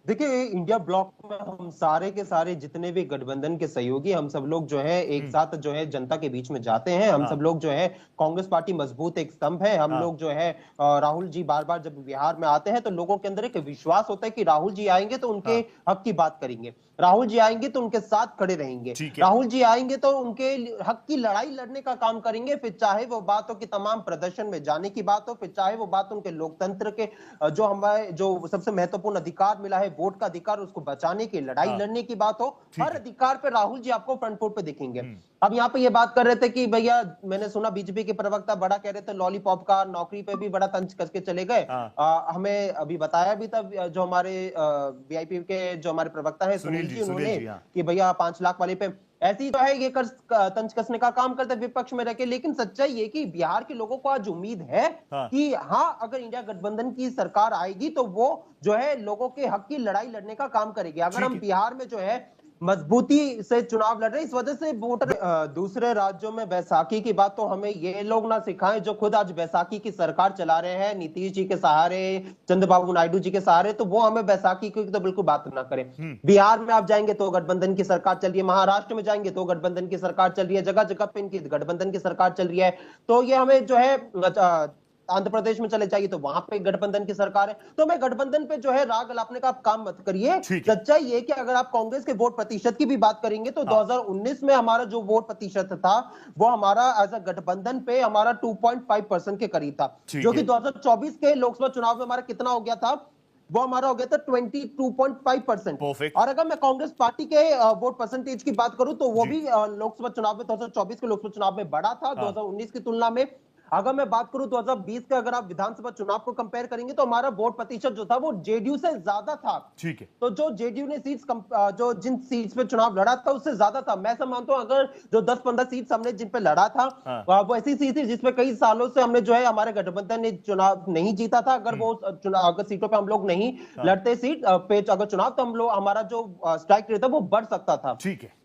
देखिए, India block में हम सारे के सारे जितने भी गठबंधन के सहयोगी हम सब लोग जो है एक साथ जो है जनता के बीच में जाते हैं। हम सब हाँ, लोग जो है कांग्रेस पार्टी मजबूत एक स्तंभ है। हम हाँ, लोग जो है राहुल जी बार बार जब बिहार में आते हैं तो लोगों के अंदर एक विश्वास होता है कि राहुल जी आएंगे तो उनके हाँ, हक की बात करेंगे, राहुल जी आएंगे तो उनके साथ खड़े रहेंगे, ठीक है। राहुल जी आएंगे तो उनके हक की लड़ाई लड़ने का काम करेंगे। फिर चाहे वो बात हो कि तमाम प्रदर्शन में जाने की बात हो, फिर चाहे वो बात उनके लोकतंत्र के जो हमारे जो सबसे महत्वपूर्ण अधिकार मिला है वोट का अधिकार, उसको बचाने की लड़ाई हाँ, लड़ने की बात हो, हर ठीक है। अधिकार पे राहुल जी आपको फ्रंट फुट पे दिखेंगे। हुँ, अब यहाँ पे ये बात कर रहे थे कि भैया, मैंने सुना बीजेपी के प्रवक्ता बड़ा कह रहे थे लॉलीपॉप का, नौकरी पे भी बड़ा तंज कस के चले गए। हाँ, हमें अभी बताया भी था जो हमारे वीआईपी के जो हमारे प्रवक्ता है सुनील जी, सुनील उन्होंने जी, हाँ, कि भैया 5 लाख वाले पे ऐसे ही तो है, ये तंज कसने का काम करते विपक्ष में रह के। लेकिन सच्चाई ये कि बिहार के लोगों को आज उम्मीद है हाँ, कि हाँ, अगर इंडिया गठबंधन की सरकार आएगी तो वो जो है लोगों के हक की लड़ाई लड़ने का काम करेगी। अगर ठीक हम है। बिहार में जो है मजबूती से चुनाव लड़ रहे हैं, इस वजह से वोटर दूसरे राज्यों में बैसाखी की बात तो हमें ये लोग ना सिखाएं जो खुद आज बैसाखी की सरकार चला रहे हैं, नीतीश जी के सहारे, चंद्रबाबू नायडू जी के सहारे। तो वो हमें बैसाखी की तो बिल्कुल बात ना करें। हुँ, बिहार में आप जाएंगे तो गठबंधन की सरकार चल रही है, महाराष्ट्र में जाएंगे तो गठबंधन की सरकार चल रही है, जगह जगह पे इनकी गठबंधन की सरकार चल रही है। तो ये हमें जो है आंध्र प्रदेश में चले जाइए तो वहां पे गठबंधन की सरकार है। तो मैं गठबंधन पे जो है राग अलापने का आप काम मत करिए। ठीक है। सच्चाई ये कि अगर आप कांग्रेस के वोट प्रतिशत की भी बात करेंगे तो हाँ, 2019 में हमारा जो वोट प्रतिशत था वो हमारा एज अ गठबंधन पे हमारा 2.5% के करीब था, ठीक जो कि है। 2024 के लोकसभा चुनाव में हमारा कितना हो गया था, वो हमारा हो गया था 22.5%। परफेक्ट। और अगर मैं कांग्रेस पार्टी के वोट परसेंटेज की बात करूं तो वो जी, भी लोकसभा चुनाव में 2024 के लोकसभा चुनाव में बढ़ा था हाँ, 2019 की तुलना में। अगर मैं बात करूं 2020 के, अगर आप विधानसभा चुनाव को कंपेयर करेंगे तो हमारा वोट प्रतिशत जो था वो जेडीयू से ज्यादा था। ठीक है। तो जो जेडीयू ने जो जिन सीट्स पे चुनाव लड़ा था उससे ज्यादा था। मैं सब मानता हूं अगर जो 10-15 सीट्स हमने जिन पे लड़ा था हाँ, वो ऐसी सीट थी जिसपे कई सालों से हमने जो है हमारे गठबंधन ने चुनाव नहीं जीता था। अगर हुँ, वो चुनाव अगर सीटों पे हम लोग नहीं हाँ, लड़ते सीट पे अगर चुनाव, तो हम लोग हमारा जो स्ट्राइक रेट था वो बढ़ सकता था। ठीक है।